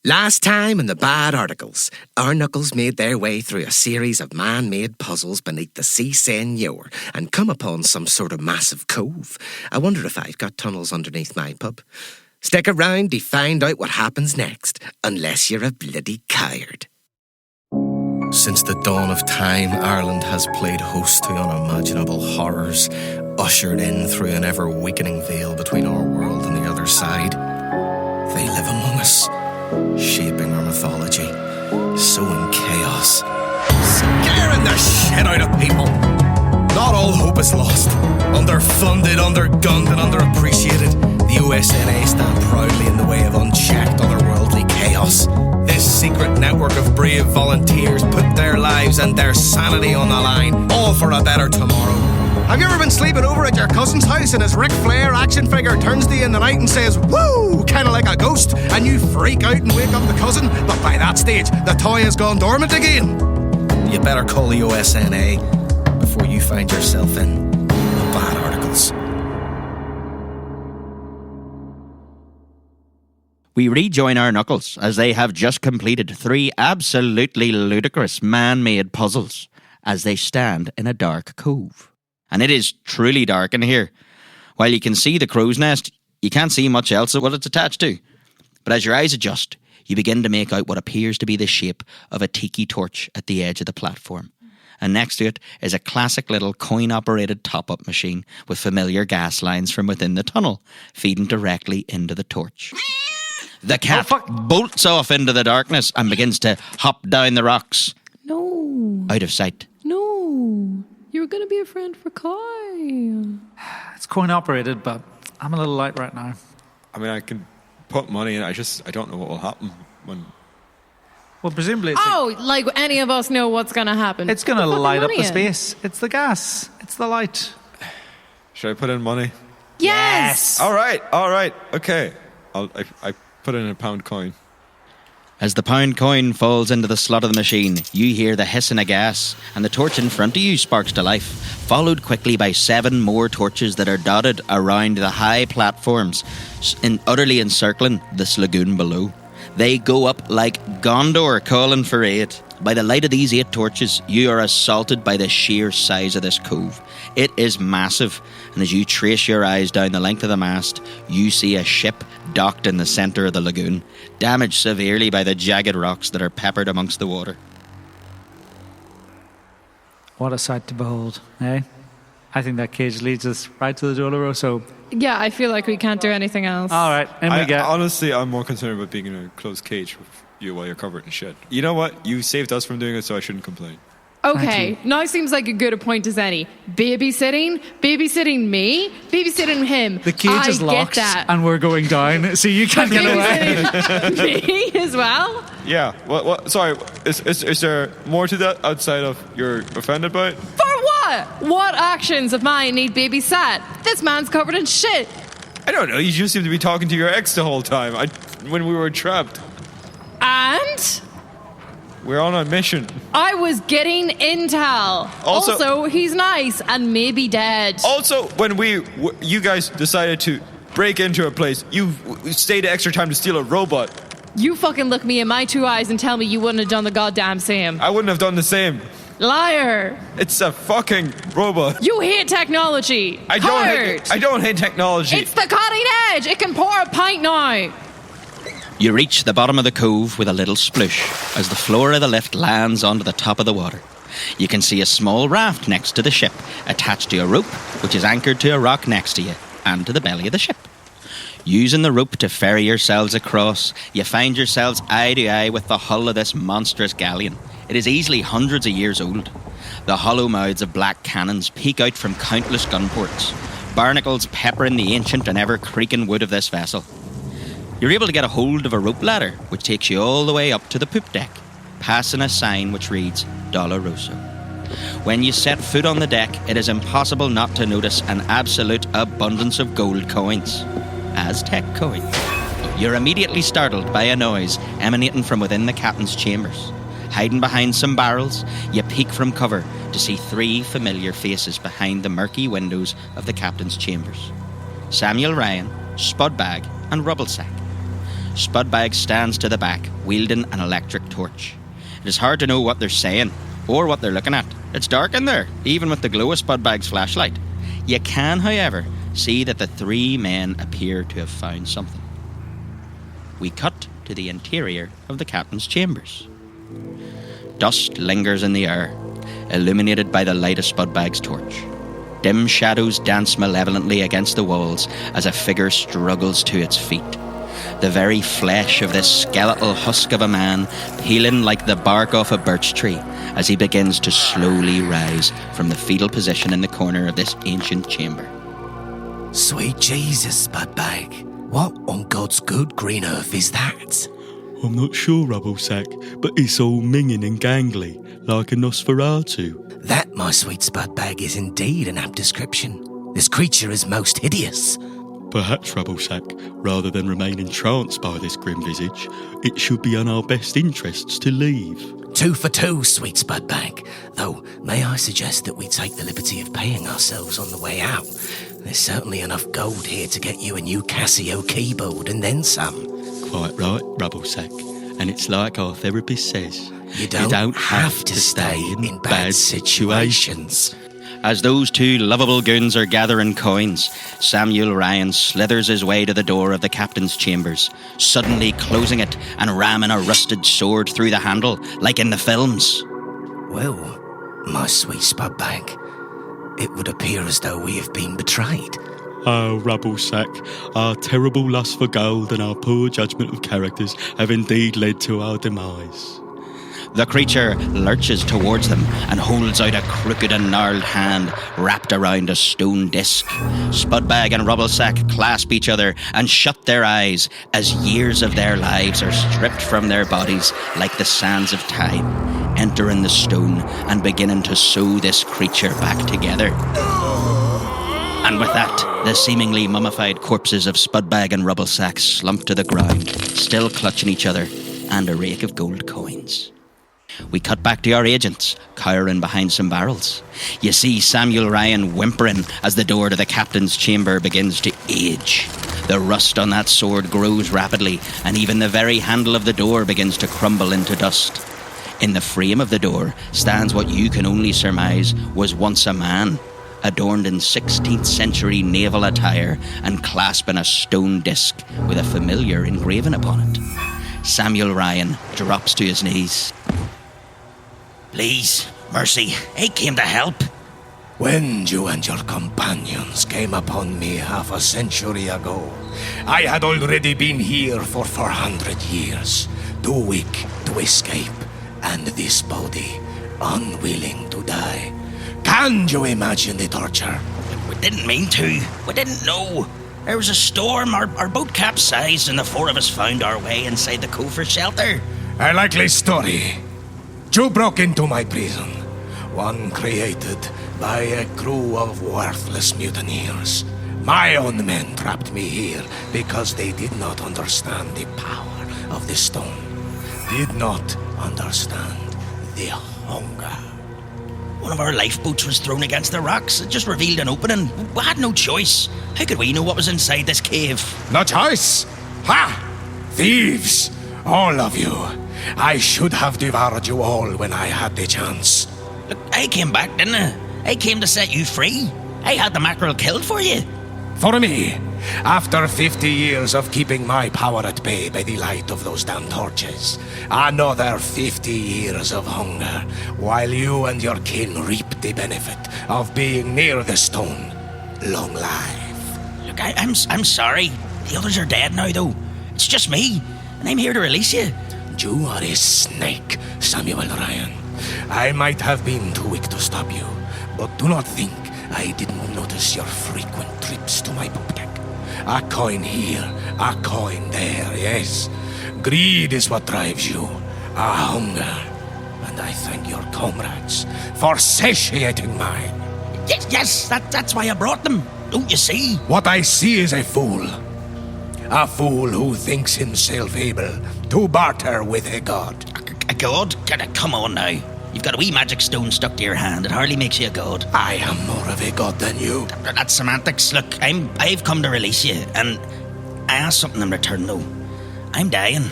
Last time in the bad articles, our knuckles made their way through a series of man-made puzzles beneath the Sea Señor and come upon some sort of massive cove. I wonder if I've got tunnels underneath my pub. Stick around to find out what happens next, unless you're a bloody coward. Since the dawn of time, Ireland has played host to unimaginable horrors, ushered in through an ever-weakening veil between our world and the other side. They live among us, shaping our mythology, sowing chaos, scaring the shit out of people. Not all hope is lost. Underfunded, undergunned and underappreciated, the USNA stand proudly in the way of unchecked otherworldly chaos. This secret network of brave volunteers put their lives and their sanity on the line, all for a better tomorrow. Have you ever been sleeping over at your cousin's house and his Ric Flair action figure turns to you in the night and says, "Woo!" kinda like a ghost, and you freak out and wake up the cousin, but by that stage, the toy has gone dormant again? You better call the USNA before you find yourself in the bad articles. We rejoin our knuckles as they have just completed 3 absolutely ludicrous man-made puzzles as they stand in a dark cove. And it is truly dark in here. While you can see the crow's nest, you can't see much else of what it's attached to. But as your eyes adjust, you begin to make out what appears to be the shape of a tiki torch at the edge of the platform. And next to it is a classic little coin-operated top-up machine with familiar gas lines from within the tunnel, feeding directly into the torch. The cat bolts off into the darkness and begins to hop down the rocks. No. Out of sight. No. You were going to be a friend for Kai. It's coin-operated, but I'm a little light right now. I mean, I can put money in. I don't know what will happen when... Well, presumably it's... like any of us know what's going to happen. It's going to light up the in. space. It's the gas. It's the light. Should I put in money? Yes! All right. Okay. I put in a pound coin. As the pound coin falls into the slot of the machine, you hear the hissing of gas, and the torch in front of you sparks to life, followed quickly by 7 more torches that are dotted around the high platforms, utterly encircling this lagoon below. They go up like Gondor calling for aid. By the light of these 8 torches, you are assaulted by the sheer size of this cove. It is massive, and as you trace your eyes down the length of the mast, you see a ship docked in the centre of the lagoon, damaged severely by the jagged rocks that are peppered amongst the water. What a sight to behold, eh? I think that cage leads us right to the Doloroso. Yeah, I feel like we can't do anything else. All right, Honestly, I'm more concerned about being in a closed cage with you while you're covered in shit. You know what? You saved us from doing it, so I shouldn't complain. Okay, now seems like a good a point as any. Babysitting me, babysitting him. The cage is locked, get that. and we're going down, so you can't get away. Me as well? Yeah. What? Sorry. Is there more to that outside of you're offended by it? For what? What actions of mine need babysat? This man's covered in shit. I don't know. You just seem to be talking to your ex the whole time. When we were trapped. And? We're on a mission. I was getting intel. Also, he's nice and maybe dead. Also, when you guys decided to break into a place, you stayed extra time to steal a robot. You fucking look me in my 2 eyes and tell me you wouldn't have done the goddamn same. I wouldn't have done the same. Liar. It's a fucking robot. You hate technology. I don't hate technology. It's the cutting edge. It can pour a pint now. You reach the bottom of the cove with a little sploosh as the floor of the lift lands onto the top of the water. You can see a small raft next to the ship, attached to a rope, which is anchored to a rock next to you, and to the belly of the ship. Using the rope to ferry yourselves across, you find yourselves eye to eye with the hull of this monstrous galleon. It is easily hundreds of years old. The hollow mouths of black cannons peek out from countless gun ports, barnacles peppering the ancient and ever-creaking wood of this vessel. You're able to get a hold of a rope ladder, which takes you all the way up to the poop deck, passing a sign which reads Doloroso. When you set foot on the deck, it is impossible not to notice an absolute abundance of gold coins. Aztec coins. You're immediately startled by a noise emanating from within the captain's chambers. Hiding behind some barrels, you peek from cover to see 3 familiar faces behind the murky windows of the captain's chambers. Samuel Ryan, Spudbag, and Rubblesack. Spudbag stands to the back, wielding an electric torch. It is hard to know what they're saying, or what they're looking at. It's dark in there, even with the glow of Spudbag's flashlight. You can, however, see that the three men appear to have found something. We cut to the interior of the captain's chambers. Dust lingers in the air, illuminated by the light of Spudbag's torch. Dim shadows dance malevolently against the walls as a figure struggles to its feet. The very flesh of this skeletal husk of a man peeling like the bark off a birch tree as he begins to slowly rise from the fetal position in the corner of this ancient chamber. Sweet Jesus, Spudbag. What on God's good green earth is that? I'm not sure, Rubblesack, but it's all minging and gangly, like a Nosferatu. That, my sweet Spudbag, is indeed an apt description. This creature is most hideous. Perhaps, Rubblesack, rather than remain entranced by this grim visage, it should be in our best interests to leave. 2 for 2, sweet Spudbag. Though, may I suggest that we take the liberty of paying ourselves on the way out? There's certainly enough gold here to get you a new Casio keyboard and then some. Quite right, Rubblesack. And it's like our therapist says, You don't have to stay in bad situations. As those two lovable goons are gathering coins, Samuel Ryan slithers his way to the door of the captain's chambers, suddenly closing it and ramming a rusted sword through the handle, like in the films. Well, my sweet Spudbag, it would appear as though we have been betrayed. Oh, Rubblesack, our terrible lust for gold and our poor judgment of characters have indeed led to our demise. The creature lurches towards them and holds out a crooked and gnarled hand wrapped around a stone disc. Spudbag and Rubblesack clasp each other and shut their eyes as years of their lives are stripped from their bodies like the sands of time, entering the stone and beginning to sew this creature back together. And with that, the seemingly mummified corpses of Spudbag and Rubblesack slump to the ground, still clutching each other and a rake of gold coins. We cut back to our agents, cowering behind some barrels. You see Samuel Ryan whimpering as the door to the captain's chamber begins to age. The rust on that sword grows rapidly, and even the very handle of the door begins to crumble into dust. In the frame of the door stands what you can only surmise was once a man, adorned in 16th century naval attire and clasping a stone disc with a familiar engraving upon it. Samuel Ryan drops to his knees. Please, mercy, I came to help. When you and your companions came upon me half a century ago, I had already been here for 400 years, too weak to escape, and this body unwilling to die. Can you imagine the torture? We didn't mean to. We didn't know. There was a storm, our boat capsized, and the four of us found our way inside the cove for shelter. A likely story. You broke into my prison, one created by a crew of worthless mutineers. My own men trapped me here because they did not understand the power of the stone, did not understand the hunger. One of our lifeboats was thrown against the rocks. It just revealed an opening. We had no choice. How could we know what was inside this cave? No choice? Ha! Thieves! All of you. I should have devoured you all when I had the chance. Look, I came back, didn't I? I came to set you free. I had the mackerel killed for you. For me, after 50 years of keeping my power at bay by the light of those damn torches, another 50 years of hunger, while you and your kin reap the benefit of being near the stone. Long life. Look, I'm sorry. The others are dead now, though. It's just me, and I'm here to release you. You are a snake, Samuel Ryan. I might have been too weak to stop you, but do not think I didn't notice your frequent trips to my poop deck. A coin here, a coin there, yes. Greed is what drives you, a hunger. And I thank your comrades for satiating mine. Yes, that's why I brought them. Don't you see? What I see is a fool. A fool who thinks himself able to barter with a god. A god? Come on now. You've got a wee magic stone stuck to your hand. It hardly makes you a god. I am more of a god than you. That's semantics. Look, I've come to release you, and I ask something in return, though. I'm dying.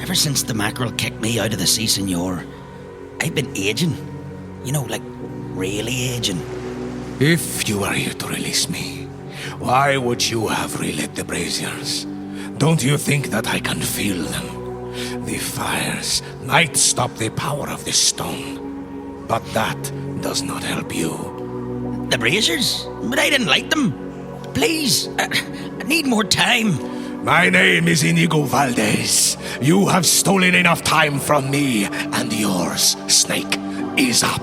Ever since the mackerel kicked me out of the Sea Señor, I've been aging. You know, like, really aging. If you are here to release me, why would you have relit the braziers? Don't you think that I can feel them? The fires might stop the power of this stone, but that does not help you. The braziers? But I didn't like them. Please, I need more time. My name is Inigo Valdez. You have stolen enough time from me, and yours, Snake, is up.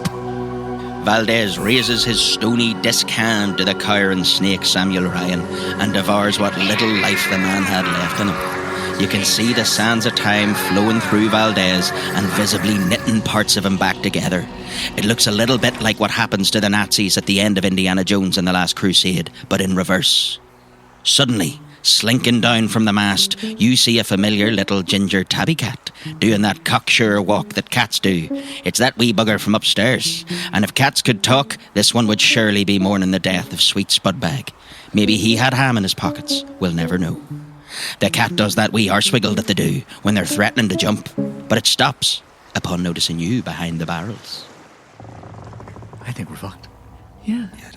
Valdez raises his stony disc hand to the cowering snake Samuel Ryan and devours what little life the man had left in him. You can see the sands of time flowing through Valdez and visibly knitting parts of him back together. It looks a little bit like what happens to the Nazis at the end of Indiana Jones and the Last Crusade, but in reverse. Suddenly, slinking down from the mast, you see a familiar little ginger tabby cat doing that cocksure walk that cats do. It's that wee bugger from upstairs. And if cats could talk, this one would surely be mourning the death of sweet Spudbag. Maybe he had ham in his pockets. We'll never know. The cat does that wee arse-wiggle that they do when they're threatening to jump, but it stops upon noticing you behind the barrels. I think we're fucked. Yeah. Yeah,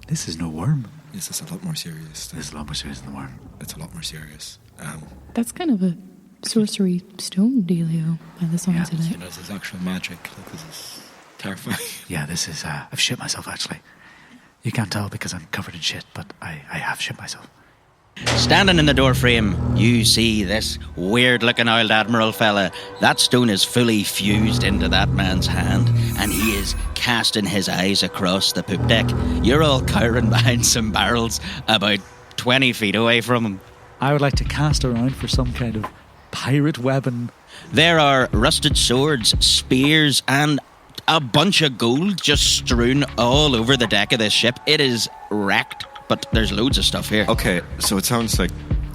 This is no worm. this is a lot more serious. This is a lot more serious than the worm. It's a lot more serious. That's kind of a sorcery stone dealio by the sounds of it. This is actual magic. Like, this is terrifying. Yeah, this is... I've shit myself, actually. You can't tell because I'm covered in shit, but I have shit myself. Standing in the doorframe, you see this weird-looking old admiral fella. That stone is fully fused into that man's hand, and he is casting his eyes across the poop deck. You're all cowering behind some barrels about 20 feet away from him. I would like to cast around for some kind of pirate weapon. There are rusted swords, spears, and a bunch of gold just strewn all over the deck of this ship. It is wrecked. But there's loads of stuff here. Okay, so it sounds like,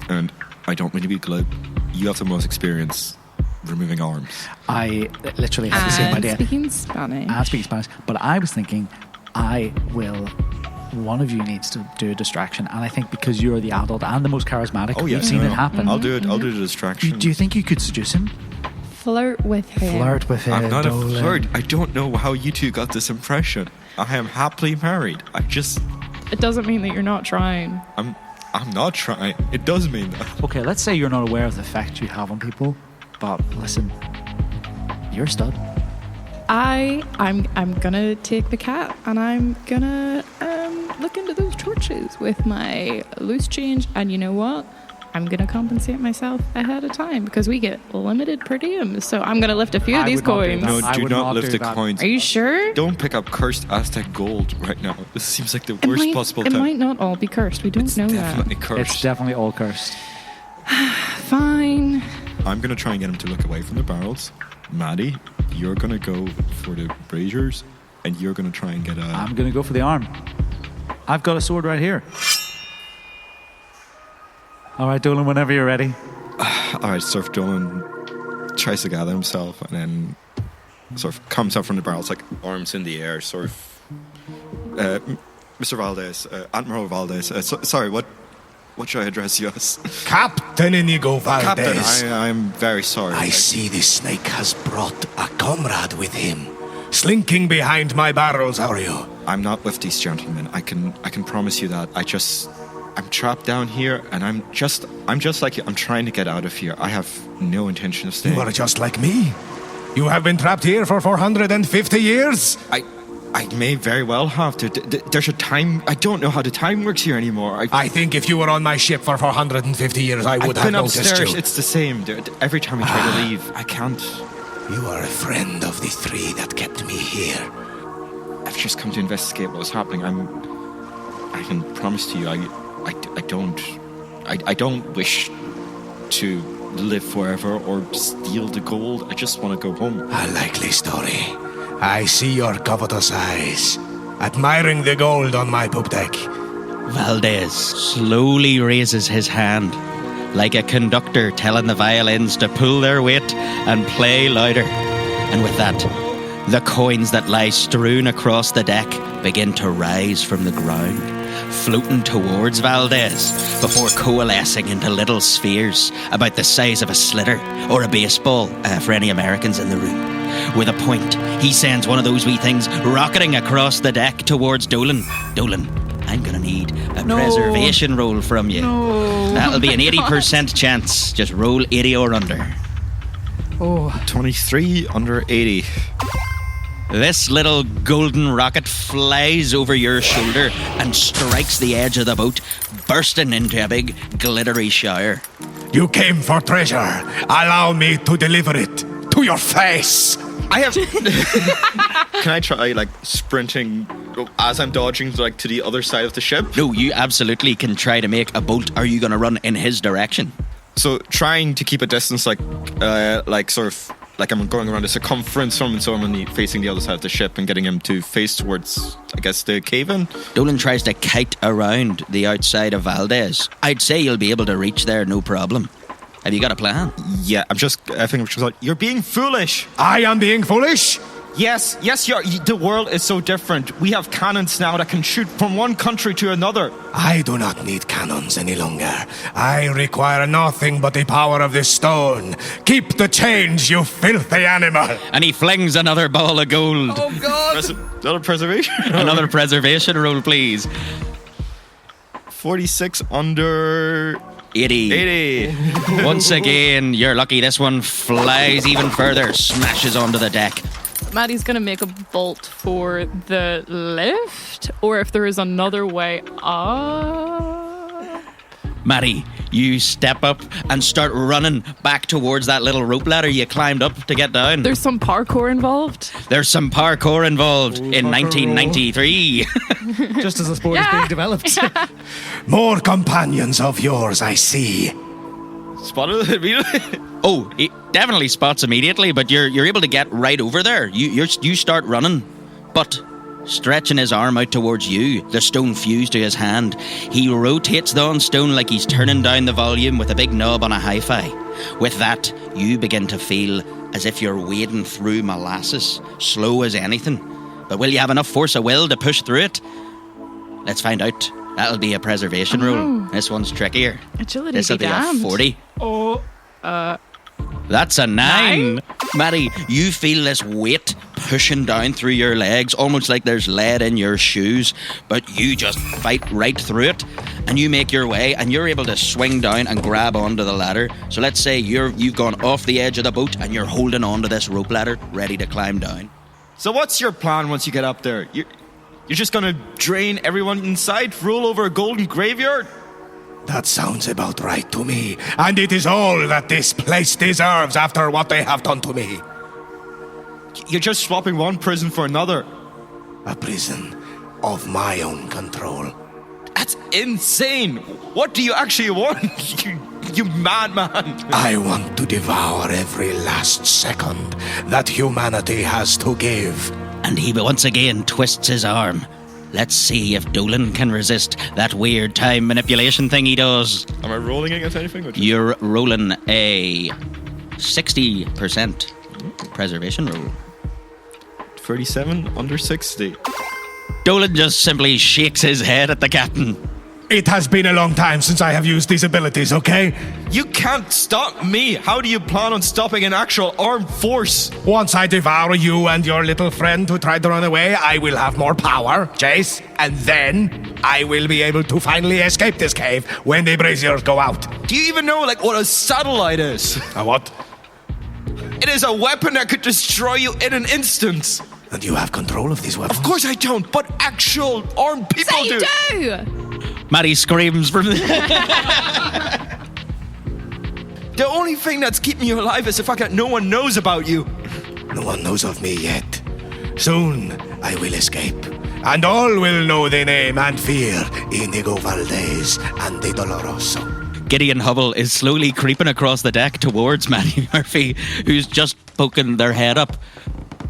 and I don't mean to be glib, you have the most experience removing arms. I literally have the same idea. Speaking Spanish. And speaking Spanish. But I was thinking, one of you needs to do a distraction. And I think because you're the adult and the most charismatic, Oh, yeah, we've seen it happen. I'll do it. I'll do the distraction. Do you think you could seduce him? Flirt with her. Flirt with him. I'm not Dolan. a flirt. I don't know how you two got this impression. I am happily married. It doesn't mean that you're not trying. I'm not trying. It does mean that. Okay, let's say you're not aware of the effect you have on people, but listen, you're a stud. I'm gonna take the cat and I'm gonna look into those torches with my loose change, and you know what? I'm gonna compensate myself ahead of time because we get limited per diems. So I'm gonna lift a few of these coins. No, I do would not not lift do the that. coins. Are you sure? Don't pick up cursed Aztec gold right now. This seems like the worst possible It time. might not all be cursed. We don't know Definitely that. cursed. It's definitely all cursed. Fine. I'm going to try and get him to look away from the barrels. Maddie, you're going to go for the braziers, and you're going to try and get a... I'm going to go for the arm. I've got a sword right here. All right, Dolan, whenever you're ready. All right, Surf Dolan tries to gather himself and then sort of comes up from the barrels, like arms in the air, sort of... Mr. Valdez, Admiral Valdez, sorry, what should I address you as? Captain Inigo Captain, Valdez. I'm very sorry. I see this snake has brought a comrade with him. Slinking behind my barrels, are you? I'm not with these gentlemen. I can promise you that. I'm trapped down here, and I'm just like you. I'm trying to get out of here. I have no intention of staying. You are just like me. You have been trapped here for 450 years? I may very well have to. There's a time. I don't know how the time works here anymore. I think if you were on my ship for 450 years, I would I've have been noticed upstairs. you. It's the same. Every time I try to leave, I can't. You are a friend of the three that kept me here. I've just come to investigate what was happening. I can promise to you, I don't wish to live forever or steal the gold. I just want to go home. A likely story. I see your covetous eyes, admiring the gold on my poop deck. Valdez slowly raises his hand, like a conductor telling the violins to pull their weight and play louder. And with that, the coins that lie strewn across the deck begin to rise from the ground. floating towards Valdez before coalescing into little spheres about the size of a slitter or a baseball for any Americans in the room. With a point, he sends one of those wee things rocketing across the deck towards Dolan. Dolan, I'm going to need a preservation roll from you. No. That'll be an 80% chance. Just roll 80 or under. 23 under 80. This little golden rocket flies over your shoulder and strikes the edge of the boat, bursting into a big glittery shower. You came for treasure. Allow me to deliver it to your face. I have. Can I try sprinting as I'm dodging to the other side of the ship? No, you absolutely can try to make a bolt. Are you going to run in his direction? So trying to keep a distance, I'm going around the circumference from him, so I'm only facing the other side of the ship and getting him to face towards, I guess, the cave-in. Dolan tries to kite around the outside of Valdez. I'd say you'll be able to reach there, no problem. Have you got a plan? Yeah, I think I'm just like, you're being foolish. I am being foolish? Yes, the world is so different. We have cannons now that can shoot from one country to another. I do not need cannons any longer. I require nothing but the power of this stone. Keep the change, you filthy animal. And he flings another ball of gold. Oh, God. Another preservation roll. Another preservation roll, please. 46 under... 80. Once again, you're lucky. This one flies even further, smashes onto the deck. Maddie's going to make a bolt for the lift, or if there is another way up. Maddie, you step up and start running back towards that little rope ladder you climbed up to get down. There's some parkour involved. There's some parkour involved in 1993. Just as the sport is being developed. More companions of yours, I see. Spotted it immediately? Oh, it definitely spots immediately, but you're able to get right over there. You start running, but stretching his arm out towards you, the stone fused to his hand. He rotates the on stone like he's turning down the volume with a big knob on a hi-fi. With that, you begin to feel as if you're wading through molasses, slow as anything. But will you have enough force of will to push through it? Let's find out. That'll be a preservation roll. This one's trickier. Agility This'll be damned. a 40. Oh, That's a 9. Maddie, you feel this weight pushing down through your legs, almost like there's lead in your shoes, but you just fight right through it, and you make your way, and you're able to swing down and grab onto the ladder. So let's say you've gone off the edge of the boat, and you're holding onto this rope ladder, ready to climb down. So what's your plan once you get up there? You're just gonna drain everyone inside, roll over a golden graveyard? That sounds about right to me, and it is all that this place deserves after what they have done to me. You're just swapping one prison for another. A prison of my own control. That's insane. What do you actually want? you madman. I want to devour every last second that humanity has to give. And he once again twists his arm. Let's see if Dolan can resist that weird time manipulation thing he does. Am I rolling against anything? You're rolling a 60% preservation roll. 37 under 60. Dolan just simply shakes his head at the captain. It has been a long time since I have used these abilities, okay? You can't stop me. How do you plan on stopping an actual armed force? Once I devour you and your little friend who tried to run away, I will have more power, Jace, and then I will be able to finally escape this cave when the braziers go out. Do you even know what a satellite is? A what? It is a weapon that could destroy you in an instant. And you have control of these weapons? Of course I don't, but actual armed people say you do! Maddie screams from The only thing that's keeping you alive is the fact that no one knows about you. No one knows of me yet. Soon I will escape, and all will know the name and fear Inigo Valdez and the Doloroso. Gideon Hubble is slowly creeping across the deck towards Maddie Murphy, who's just poking their head up.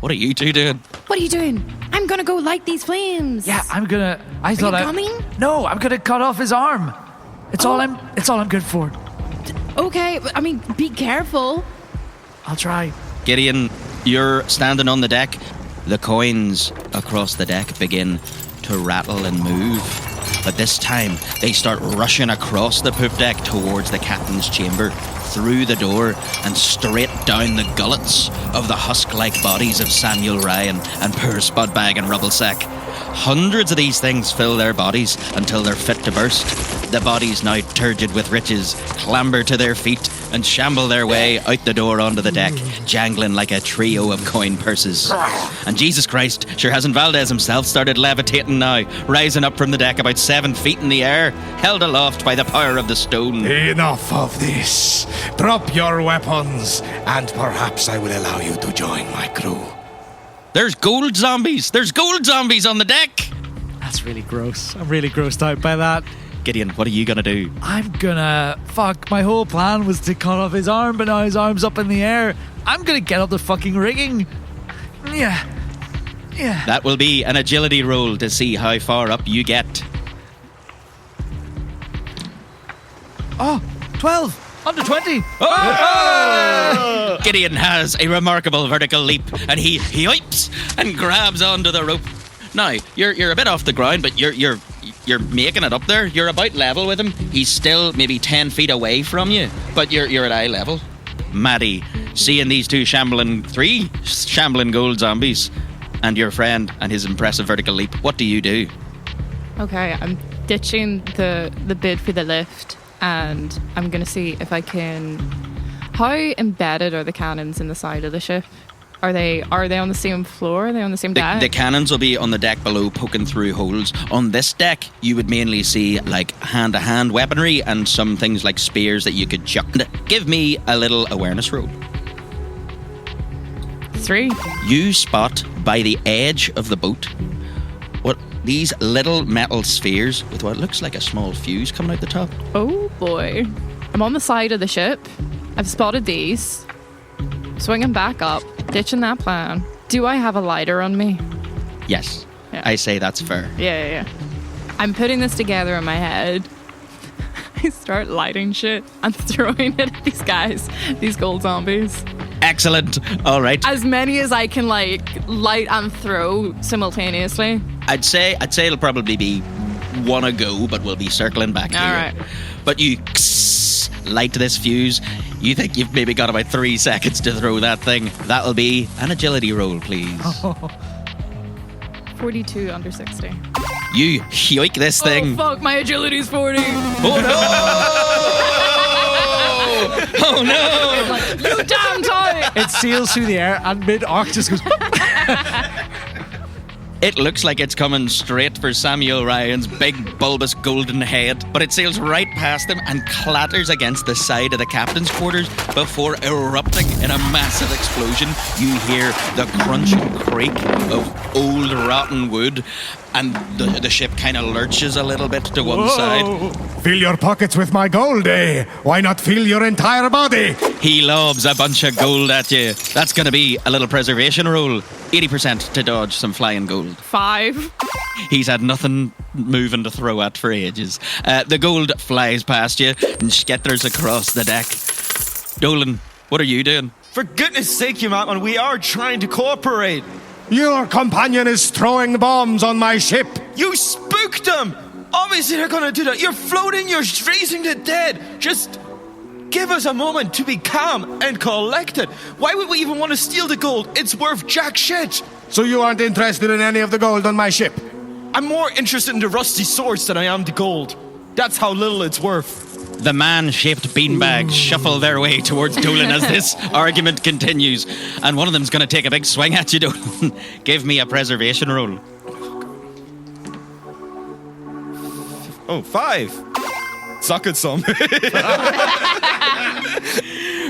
What are you two doing? What are you doing? I'm gonna go light these flames. Yeah, I'm gonna. Are you coming? No, I'm gonna cut off his arm. It's all I'm good for. Okay, I mean, be careful. I'll try. Gideon, you're standing on the deck. The coins across the deck begin to rattle and move. But this time, they start rushing across the poop deck towards the captain's chamber, through the door, and straight down the gullets of the husk-like bodies of Samuel Ryan and poor Spudbag and Rubblesack. Hundreds of these things fill their bodies until they're fit to burst. The bodies, now turgid with riches, clamber to their feet and shamble their way out the door onto the deck, jangling like a trio of coin purses. And Jesus Christ, sure hasn't Valdez himself started levitating now, rising up from the deck about 7 feet in the air, held aloft by the power of the stone. Enough of this. Drop your weapons, and perhaps I will allow you to join my crew. There's gold zombies! There's gold zombies on the deck! That's really gross. I'm really grossed out by that. Gideon, what are you gonna do? I'm gonna... Fuck, my whole plan was to cut off his arm, but now his arm's up in the air. I'm gonna get up the fucking rigging. Yeah. That will be an agility roll to see how far up you get. Oh, 12. Under 20. Oh! Gideon has a remarkable vertical leap, and he hoips and grabs onto the rope. Now, you're a bit off the ground, but you're making it up there. You're about level with him. He's still maybe 10 feet away from you, but you're at eye level. Maddie, seeing these three shambling gold zombies, and your friend and his impressive vertical leap, what do you do? Okay, I'm ditching the bid for the lift, and I'm going to see if I can... How embedded are the cannons in the side of the ship? Are they on the same floor? Are they on the same deck? The cannons will be on the deck below, poking through holes. On this deck, you would mainly see like hand-to-hand weaponry and some things like spears that you could chuck. Give me a little awareness roll. 3. You spot by the edge of the boat what these little metal spheres with what looks like a small fuse coming out the top. Oh boy. I'm on the side of the ship. I've spotted these. Swinging back up, ditching that plan. Do I have a lighter on me? Yes. Yeah. I say that's fair. Yeah. I'm putting this together in my head. I start lighting shit and throwing it at these guys, these gold zombies. Excellent. All right. As many as I can light and throw simultaneously. I'd say it'll probably be one a go, but we'll be circling back to All you. right. But you light this fuse. You think you've maybe got about 3 seconds to throw that thing. That'll be an agility roll, please. 42 under 60. You yoink this thing. Oh fuck, my agility's 40. Oh no! Oh no! You damn toy! It sails through the air and mid-arc just goes... It looks like it's coming straight for Samuel Ryan's big bulbous golden head, but it sails right past him and clatters against the side of the captain's quarters before erupting in a massive explosion. You hear the crunch and creak of old rotten wood, and the ship kind of lurches a little bit to one side. Fill your pockets with my gold, eh? Why not fill your entire body? He lobs a bunch of gold at you. That's going to be a little preservation roll. 80% to dodge some flying gold. 5. He's had nothing moving to throw at for ages. The gold flies past you and skitters across the deck. Dolan, what are you doing? For goodness sake, you madman, we are trying to cooperate. Your companion is throwing bombs on my ship. You spooked them. Obviously they're gonna do that. You're floating, you're freezing to death. Just give us a moment to be calm and collected. Why would we even want to steal the gold? It's worth jack shit. So you aren't interested in any of the gold on my ship? I'm more interested in the rusty swords than I am the gold. That's how little it's worth. The man-shaped beanbags shuffle their way towards Dolan as this argument continues, and one of them's going to take a big swing at you, Dolan. Give me a preservation roll. Oh, 5. Suck it some.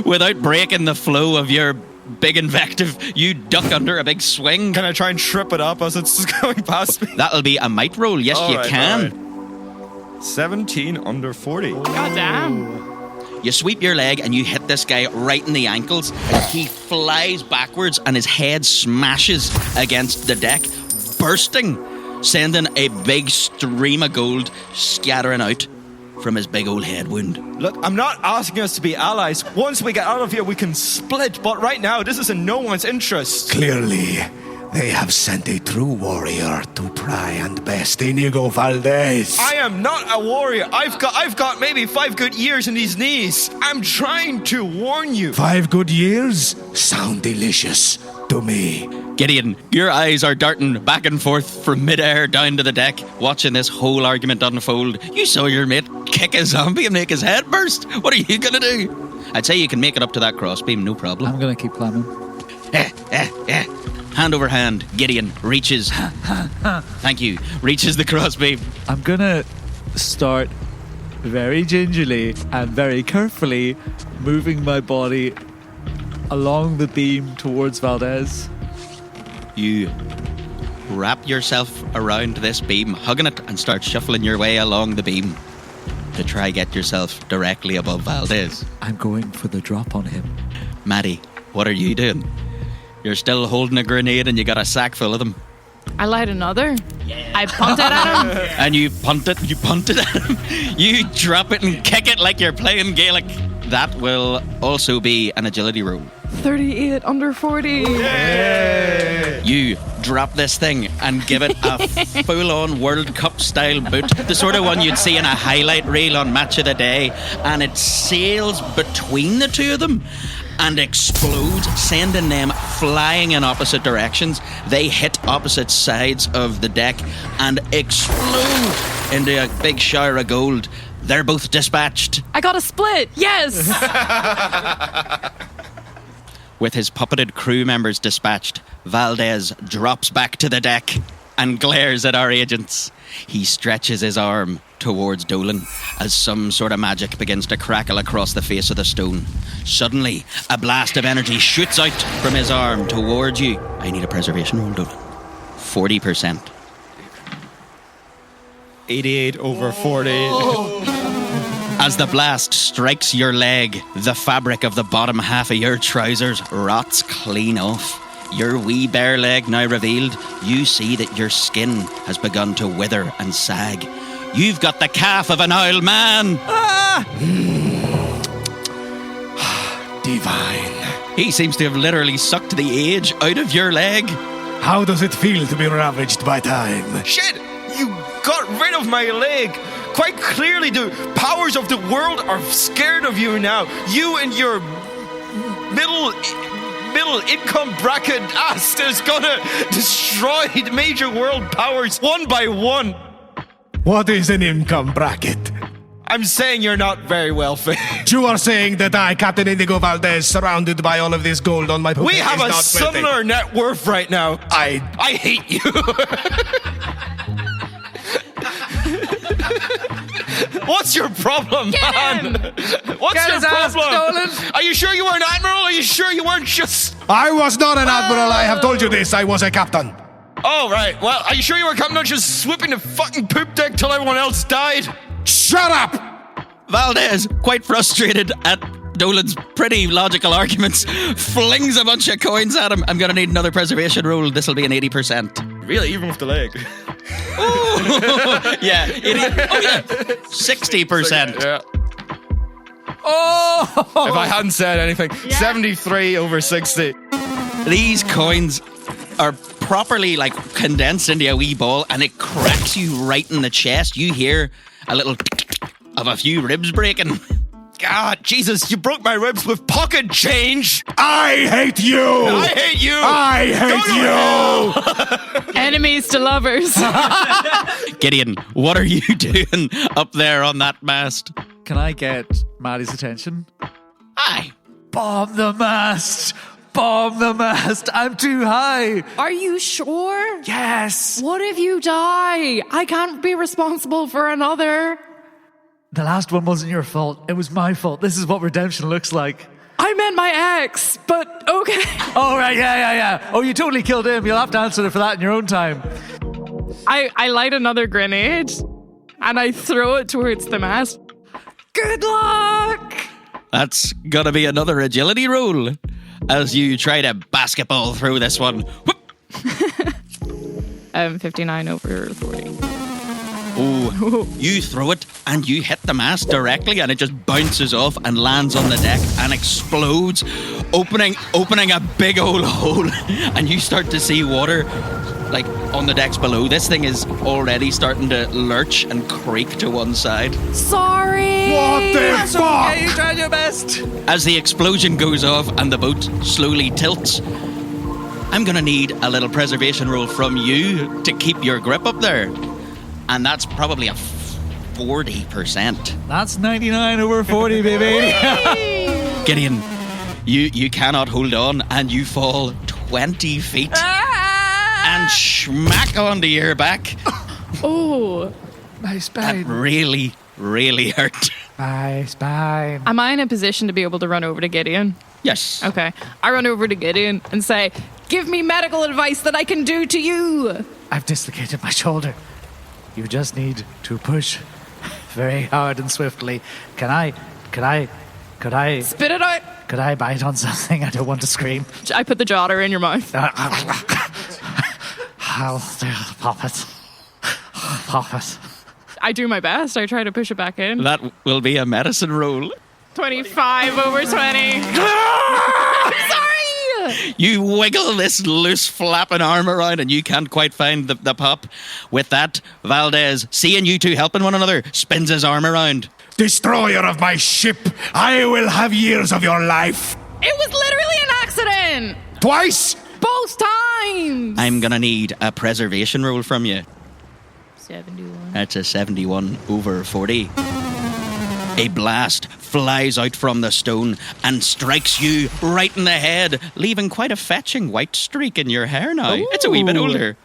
Without breaking the flow of your big invective, you duck under a big swing. Can I try and trip it up as it's going past me? That'll be a might roll. Yes, you can. All right. 17 under 40. God damn. You sweep your leg and you hit this guy right in the ankles. He flies backwards and his head smashes against the deck, bursting, sending a big stream of gold scattering out from his big old head wound. Look, I'm not asking us to be allies. Once we get out of here, we can split. But right now, this is in no one's interest. Clearly, They have sent a true warrior to try and best Inigo Valdez. I am not a warrior. I've got maybe 5 good years in these knees. I'm trying to warn you. 5 good years sound delicious to me. Gideon, your eyes are darting back and forth from midair down to the deck, watching this whole argument unfold. You saw your mate kick a zombie and make his head burst. What are you going to do? I'd say you can make it up to that crossbeam, no problem. I'm going to keep climbing. Hand over hand, Gideon reaches. Thank you. Reaches the crossbeam. I'm going to start very gingerly and very carefully moving my body along the beam towards Valdez. You wrap yourself around this beam, hugging it, and start shuffling your way along the beam to try get yourself directly above Valdez. I'm going for the drop on him. Maddie, what are you doing? You're still holding a grenade and you got a sack full of them. I light another. I punt it at him. And you punt it at him. You drop it and kick it like you're playing Gaelic. That will also be an agility roll. 38 under 40. Yay! You drop this thing and give it a full-on World Cup style boot, the sort of one you'd see in a highlight reel on Match of the Day, and it sails between the two of them and explodes, sending them flying in opposite directions. They hit opposite sides of the deck and explode into a big shower of gold. They're both dispatched. I got a split. Yes. With his puppeted crew members dispatched, Valdez drops back to the deck and glares at our agents. He stretches his arm towards Dolan as some sort of magic begins to crackle across the face of the stone. Suddenly, a blast of energy shoots out from his arm towards you. I need a preservation roll, Dolan. 40%. 88 over 40. As the blast strikes your leg, the fabric of the bottom half of your trousers rots clean off. Your wee bare leg now revealed, you see that your skin has begun to wither and sag. You've got the calf of an old man. Divine. He seems to have literally sucked the age out of your leg. How does it feel to be ravaged by time? Shit! You got rid of my leg! Quite clearly, the powers of the world are scared of you now. You and your middle income bracket ass is gonna destroy the major world powers one by one. What is an income bracket? I'm saying you're not very wealthy. You are saying that I, Captain Inigo Valdez, surrounded by all of this gold on my pocket, We have a similar net worth right now. I hate you. What's your problem, man? What's your problem? Are you sure you were an admiral? Are you sure you weren't just... I was not an admiral, I have told you this. I was a captain. Oh, right. Well, are you sure you were coming out just swooping the fucking poop deck till everyone else died? Shut up! Valdez, quite frustrated at Dolan's pretty logical arguments, flings a bunch of coins at him. I'm going to need another preservation roll. This will be an 80%. Really? Even with the leg? Yeah. 60%. Yeah. Oh! If I hadn't said anything. Yeah. 73 over 60. These coins are properly condensed into a wee ball, and it cracks you right in the chest. You hear a little of a few ribs breaking. God, Jesus, you broke my ribs with pocket change. I hate you. I hate you. I hate you. Enemies to lovers. Gideon, what are you doing up there on that mast? Can I get Maddie's attention? Aye. Bomb the mast. Bomb the mast. I'm too high. Are you sure? Yes. What if you die? I can't be responsible for another. The last one wasn't your fault. It was my fault. This is what redemption looks like. I meant my ex, but okay. Oh, right, yeah. Oh, you totally killed him. You'll have to answer for that in your own time. I light another grenade, and I throw it towards the mast. Good luck! That's gonna be another agility roll as you try to basketball through this one. Whoop. 59 over 40. Oh, you throw it and you hit the mast directly and it just bounces off and lands on the deck and explodes, opening a big old hole, and you start to see water like on the decks below. This thing is already starting to lurch and creak to one side. Sorry. What the fuck? Okay, you tried your best. As the explosion goes off and the boat slowly tilts, I'm going to need a little preservation roll from you to keep your grip up there. And that's probably a 40%. That's 99 over 40, baby. Gideon, you cannot hold on and you fall 20 feet and smack onto your back. Oh. My That spine. really, really hurt. My spine. Am I in a position to be able to run over to Gideon? Yes. Okay. I run over to Gideon and say, give me medical advice that I can do to you. I've dislocated my shoulder. You just need to push very hard and swiftly. Could I Spit it out. bite on something? I don't want to scream. I put the jotter in your mouth. I'll pop it. Pop it. I do my best. I try to push it back in. That will be a medicine roll. 25 over 20. Sorry. You wiggle this loose flapping arm around and you can't quite find the pop. With that, Valdez, seeing you two helping one another, spins his arm around. Destroyer of my ship, I will have years of your life. It was literally an accident. Twice? Both times. I'm gonna need a preservation roll from you. 71. That's a 71 over 40. A blast flies out from the stone and strikes you right in the head, leaving quite a fetching white streak in your hair now. Ooh. It's a wee bit older.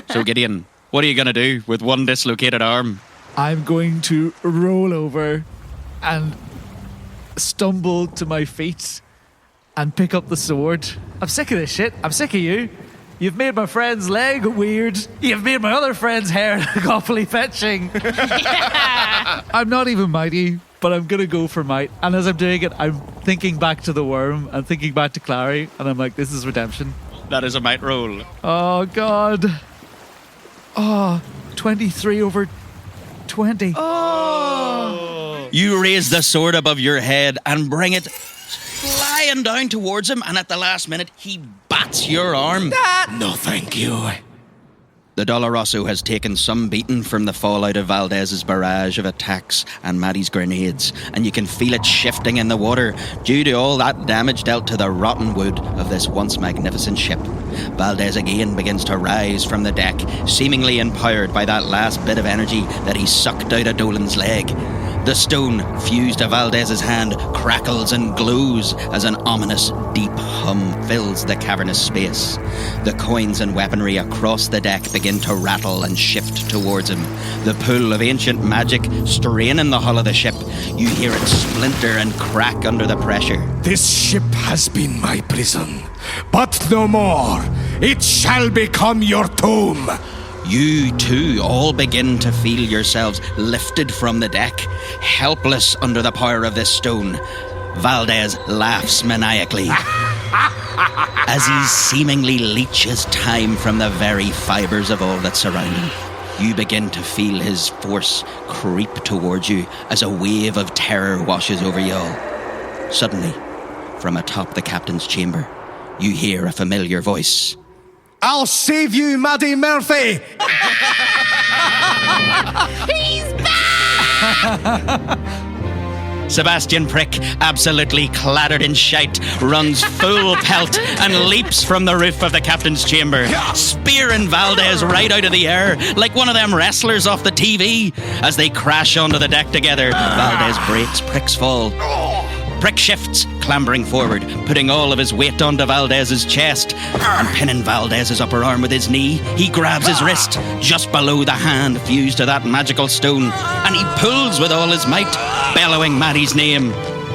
So, Gideon, what are you going to do with one dislocated arm? I'm going to roll over and stumble to my feet and pick up the sword. I'm sick of this shit. I'm sick of you. You've made my friend's leg weird. You've made my other friend's hair awfully fetching. I'm not even mighty, but I'm going to go for might. And as I'm doing it, I'm thinking back to the worm and thinking back to Clary. And I'm like, this is redemption. That is a might roll. Oh, God. Oh, 23 over 20. You raise the sword above your head and bring it flying down towards him, and at the last minute, he bats your arm. No, thank you. The Doloroso has taken some beating from the fallout of Valdez's barrage of attacks and Maddie's grenades, and you can feel it shifting in the water due to all that damage dealt to the rotten wood of this once magnificent ship. Valdez again begins to rise from the deck, seemingly empowered by that last bit of energy that he sucked out of Dolan's leg. The stone, fused to Valdez's hand, crackles and glows as an ominous, deep hum fills the cavernous space. The coins and weaponry across the deck begin to rattle and shift towards him. The pull of ancient magic straining the hull of the ship. You hear it splinter and crack under the pressure. This ship has been my prison, but no more. It shall become your tomb. You too all begin to feel yourselves lifted from the deck, helpless under the power of this stone. Valdez laughs maniacally as he seemingly leeches time from the very fibres of all that surround him. You begin to feel his force creep towards you as a wave of terror washes over you all. Suddenly, from atop the captain's chamber, you hear a familiar voice. I'll save you, Maddie Murphy! He's back! Sebastian Prick, absolutely clattered in shite, runs full pelt and leaps from the roof of the captain's chamber, spearing Valdez right out of the air like one of them wrestlers off the TV. As they crash onto the deck together, Valdez breaks Prick's fall. Prick shifts, clambering forward, putting all of his weight onto Valdez's chest and pinning Valdez's upper arm with his knee. He grabs his wrist just below the hand fused to that magical stone, and he pulls with all his might, bellowing Maddie's name.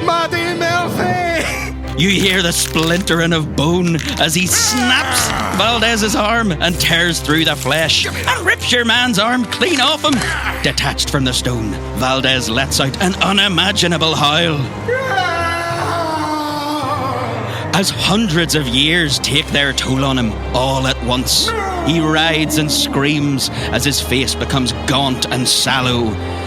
Maddie Murphy! You hear the splintering of bone as he snaps Valdez's arm and tears through the flesh and rips your man's arm clean off him. Detached from the stone, Valdez lets out an unimaginable howl. as hundreds of years take their toll on him all at once. He writhes and screams as his face becomes gaunt and sallow,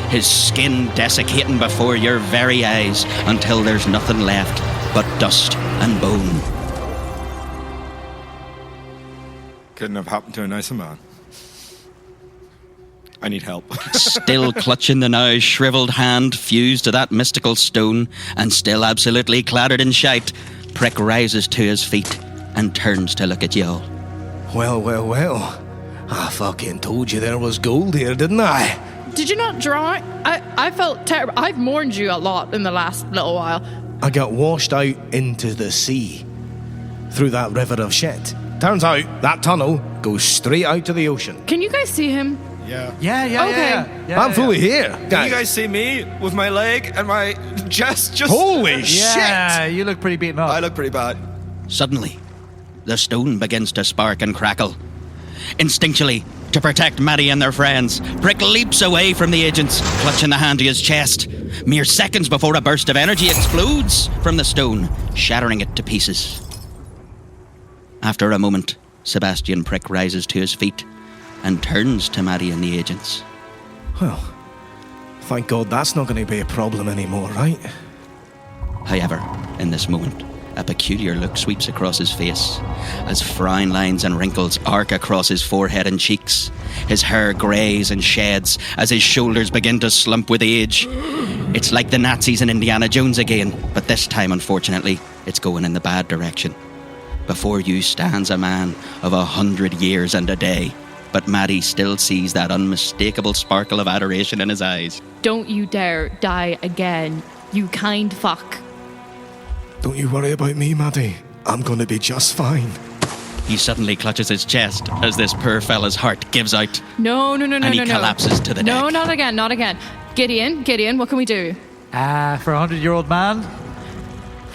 his skin desiccating before your very eyes until there's nothing left but dust and bone. Couldn't have happened to a nicer man. I need help. Still clutching the now shriveled hand fused to that mystical stone and still absolutely clattered in shite, Prick rises to his feet and turns to look at you all. Well. I fucking told you there was gold here, didn't I? Did you not draw it? I felt terrible. I've mourned you a lot in the last little while. I got washed out into the sea through that river of shit. Turns out that tunnel goes straight out to the ocean. Can you guys see him? Yeah. Okay. I'm fully here. Can you guys see me with my leg and my chest? Just Holy Yeah, shit! you look pretty beaten up. I look pretty bad. Suddenly, the stone begins to spark and crackle. Instinctually, to protect Maddie and their friends, Prick leaps away from the agents, clutching the hand to his chest. Mere seconds before a burst of energy explodes from the stone, shattering it to pieces. After a moment, Sebastian Prick rises to his feet and turns to Maddie and the agents. Well, thank God that's not going to be a problem anymore, right? However, in this moment, a peculiar look sweeps across his face as frown lines and wrinkles arc across his forehead and cheeks. His hair greys and sheds as his shoulders begin to slump with age. It's like the Nazis in Indiana Jones again, but this time, unfortunately, it's going in the bad direction. Before you stands a man of 100 years and a day, but Maddie still sees that unmistakable sparkle of adoration in his eyes. Don't you dare die again, you kind fuck. Don't you worry about me, Maddie. I'm going to be just fine. He suddenly clutches his chest as this poor fella's heart gives out. No. And he collapses to the deck. No, not again. Gideon, what can we do? For a 100-year-old man?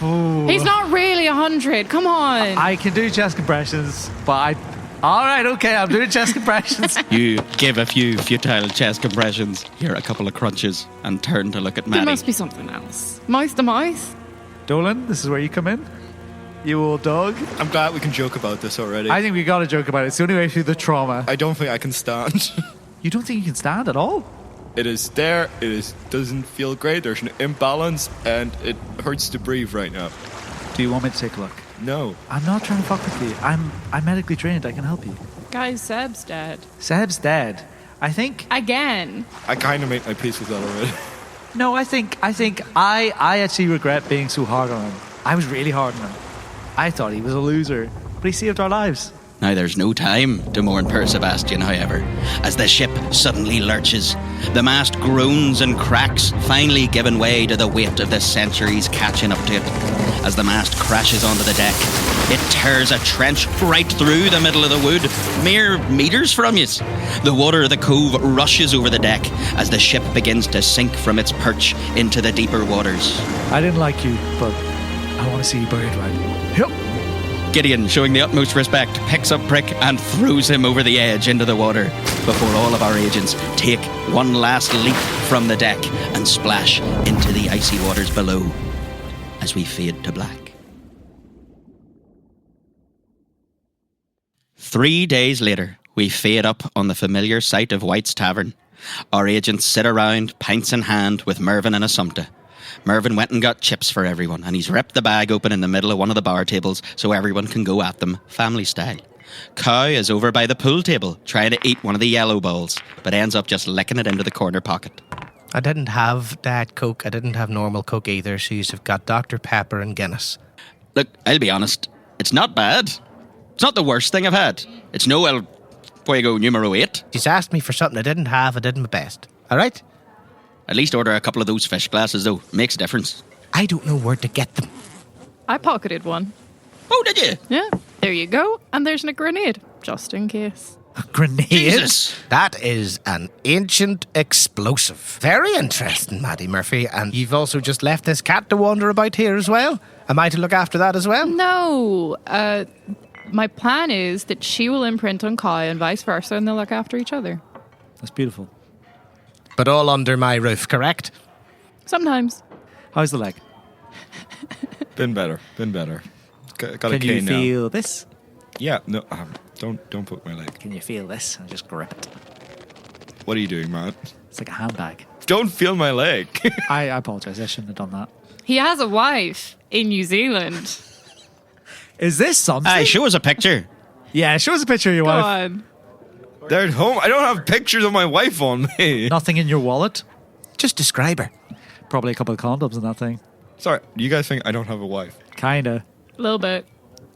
Ooh. He's not really 100, come on. I can do chest compressions, but Alright, okay, I'm doing chest compressions. You give a few futile chest compressions, hear a couple of crunches, and turn to look at Maddie. There must be something else. Mouth to mouth. Dolan, this is where you come in. You old dog. I'm glad we can joke about this already. I think we got to joke about it. It's the only way through the trauma. I don't think I can stand. You don't think you can stand at all? It is there. Doesn't feel great. There's an imbalance, and it hurts to breathe right now. Do you want me to take a look? No. I'm not trying to fuck with you. I'm medically trained. I can help you. Guys, Seb's dead. Seb's dead. I think. Again. I kind of made my peace with that already. No, I think I actually regret being so hard on him. I was really hard on him. I thought he was a loser, but he saved our lives. Now there's no time to mourn poor Sebastian, however, as the ship suddenly lurches. The mast groans and cracks, finally giving way to the weight of the centuries catching up to it. As the mast crashes onto the deck, it tears a trench right through the middle of the wood, mere metres from you. The water of the cove rushes over the deck as the ship begins to sink from its perch into the deeper waters. I didn't like you, but I want to see you buried right. Yep. Gideon, showing the utmost respect, picks up Prick and throws him over the edge into the water before all of our agents take one last leap from the deck and splash into the icy waters below as we fade to black. 3 days later, we fade up on the familiar site of White's Tavern. Our agents sit around, pints in hand, with Mervyn and Assumpta. Mervyn went and got chips for everyone, and he's ripped the bag open in the middle of one of the bar tables so everyone can go at them family style. Cow is over by the pool table, trying to eat one of the yellow balls, but ends up just licking it into the corner pocket. I didn't have Diet Coke. I didn't have normal Coke either, so you've got Dr. Pepper and Guinness. Look, I'll be honest, it's not bad. It's not the worst thing I've had. It's no El Fuego numero 8. She's asked me for something I didn't have. I did my best. All right? At least order a couple of those fish glasses, though. Makes a difference. I don't know where to get them. I pocketed one. Oh, did you? Yeah, there you go. And there's a grenade, just in case. A grenade? Jesus. That is an ancient explosive. Very interesting, Maddie Murphy. And you've also just left this cat to wander about here as well? Am I to look after that as well? No. My plan is that she will imprint on Kai and vice versa, and they'll look after each other. That's beautiful. But all under my roof, correct? Sometimes. How's the leg? Been better. got a Can you cane now. feel this? Yeah, no, don't poke my leg. Can you feel this? I'll just grip it. What are you doing, man? It's like a handbag. Don't feel my leg. I apologise. I shouldn't have done that. He has a wife in New Zealand. Is this something? Aye, show us a picture. Yeah, show us a picture of your Go wife. on. They're at home. I don't have pictures of my wife on me. Nothing in your wallet? Just describe her. Probably a couple of condoms in that thing. Sorry, you guys think I don't have a wife? Kinda. A little bit.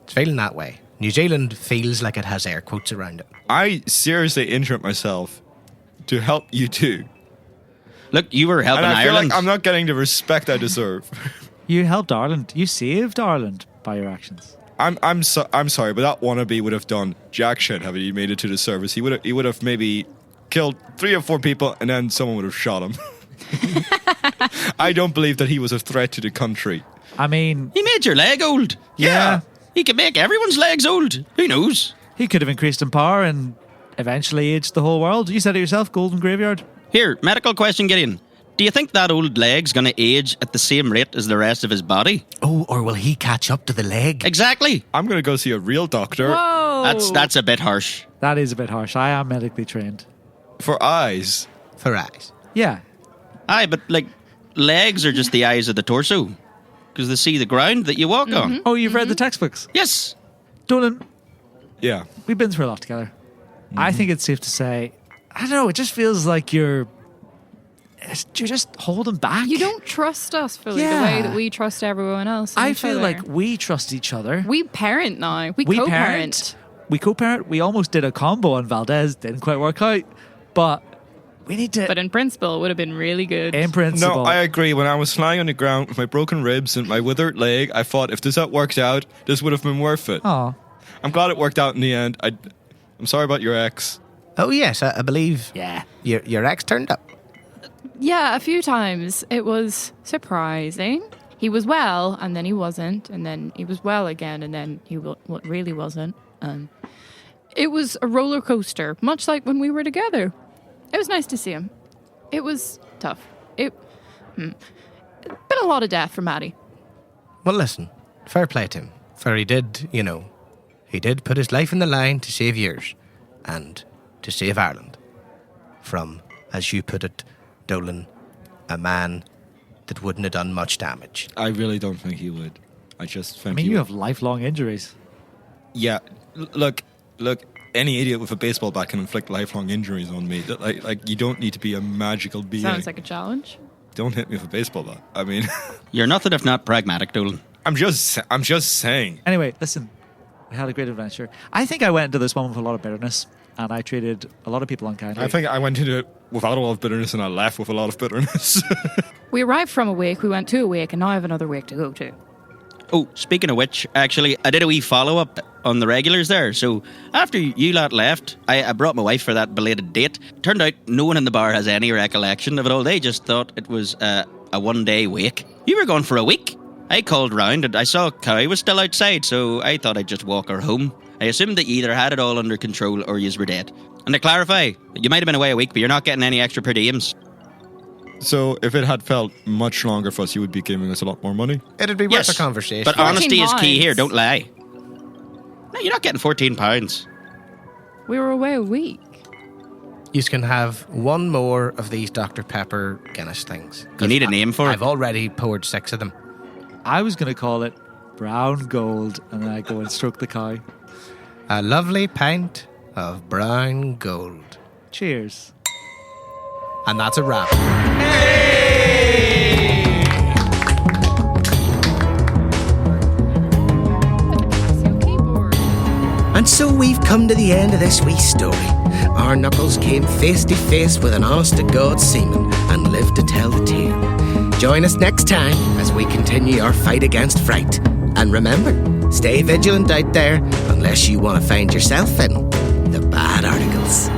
It's feeling that way. New Zealand feels like it has air quotes around it. I seriously injured myself to help you two. Look, you were helping And I feel Ireland. like I'm not getting the respect I deserve. You helped Ireland. You saved Ireland by your actions. I'm sorry, but that wannabe would have done jack shit had he made it to the service. He would have maybe killed 3 or 4 people and then someone would have shot him. I don't believe that he was a threat to the country. I mean, He made your leg old. yeah, He can make everyone's legs old. Who knows? he could have increased in power and eventually aged the whole world. You said it yourself, Golden Graveyard. Here, medical question, Gideon. Do you think that old leg's going to age at the same rate as the rest of his body? Oh, or will he catch up to the leg? Exactly. I'm going to go see a real doctor Whoa. That's a bit harsh. That is a bit harsh. I am medically trained. for eyes. For eyes. Yeah. Aye, but like, legs are just the eyes of the torso. Because they see the ground that you walk on. Oh, you've read the textbooks. Yes. Dolan, Yeah. we've been through a lot together. I think it's safe to say, I don't know, it just feels like you're just holding back. You don't trust us fully the Yeah. way that we trust everyone else. and I each feel other. like we trust each other. we parent now. We We co-parent. We co-parent. We almost did a combo on Valdez. Didn't quite work out. But we need to, But in principle, it would have been really good. in principle. No, I agree. When I was lying on the ground with my broken ribs and my withered leg, I thought if this had worked out, this would have been worth it. Aw. I'm glad it worked out in the end. I'm sorry about your ex. Oh, yes, I believe Yeah. your ex turned up. Yeah, a few times. It was surprising. He was well, and then he wasn't, and then he was well again, and then he really wasn't. It was a roller coaster, much like when we were together. It was nice to see him. It was tough. Been a lot of death for Maddie. Well, listen, fair play to him. For he did, he did put his life in the line to save yours and to save Ireland from, as you put it, Dolan, a man that wouldn't have done much damage. I really don't think he would. I just I think mean, he you would. have lifelong injuries. Yeah. Look. Any idiot with a baseball bat can inflict lifelong injuries on me. Like you don't need to be a magical being. Sounds like a challenge. Don't hit me with a baseball bat. I mean, You're nothing if not pragmatic, Dolan. I'm just saying. Anyway, listen. We had a great adventure. I think I went into this one with a lot of bitterness, and I treated a lot of people unkindly. I think I went into it without a lot of bitterness and I left with a lot of bitterness. We arrived from a wake, we went to a wake, and now I have another wake to go to. Oh, speaking of which, actually, I did a wee follow-up on the regulars there. So after you lot left, I brought my wife for that belated date. Turned out no one in the bar has any recollection of it all. They just thought it was a one-day wake. You were gone for a week. I called round and I saw Cowie was still outside, so I thought I'd just walk her home. I assumed that you either had it all under control or you were dead. And to clarify, you might have been away a week, but you're not getting any extra per diems. So if it had felt much longer for us, you would be giving us a lot more money. It'd be worth Yes, a conversation. but honesty is key £14. here, don't lie. No, you're not getting £14. We were away a week. You can have one more of these Dr. Pepper Guinness things. You need a name for it. I've already poured 6 of them. I was going to call it brown gold, and then I go and stroke the cow. A lovely pint of brown gold. Cheers. And that's a wrap. Keyboard. And so we've come to the end of this wee story. Our knuckles came face to face with an honest-to-God seaman and lived to tell the tale. Join us next time as we continue our fight against fright. And remember, stay vigilant out there unless you want to find yourself in the bad articles.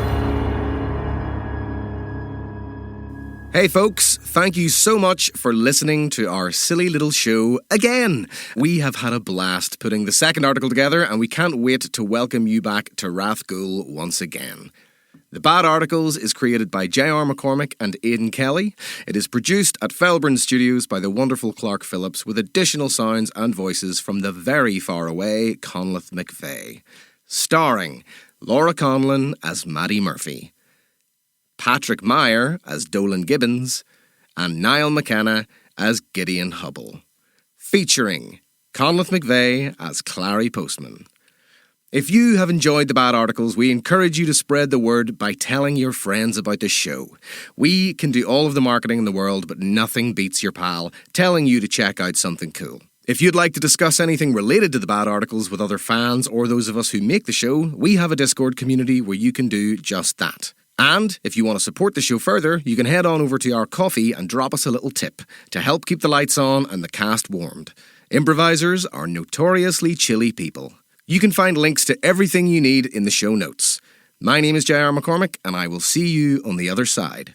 Hey folks, thank you so much for listening to our silly little show again. We have had a blast putting the second article together and we can't wait to welcome you back to Rathghoul once again. The Bad Articles is created by J.R. McCormick and Aidan Kelly. It is produced at Felbryn Studios by the wonderful Clark Phillips with additional sounds and voices from the very far away Conleth McVeigh. Starring Laura Conlon as Maddie Murphy, Patrick Meier as Dolan Gibbons, and Niall McKenna as Gideon Hubble. Featuring Conleth McVeigh as Clary Postman. If you have enjoyed the Bad Articles, we encourage you to spread the word by telling your friends about the show. We can do all of the marketing in the world, but nothing beats your pal telling you to check out something cool. If you'd like to discuss anything related to the Bad Articles with other fans or those of us who make the show, we have a Discord community where you can do just that. And if you want to support the show further, you can head on over to our coffee and drop us a little tip to help keep the lights on and the cast warmed. Improvisers are notoriously chilly people. You can find links to everything you need in the show notes. My name is J.R. McCormick, and I will see you on the other side.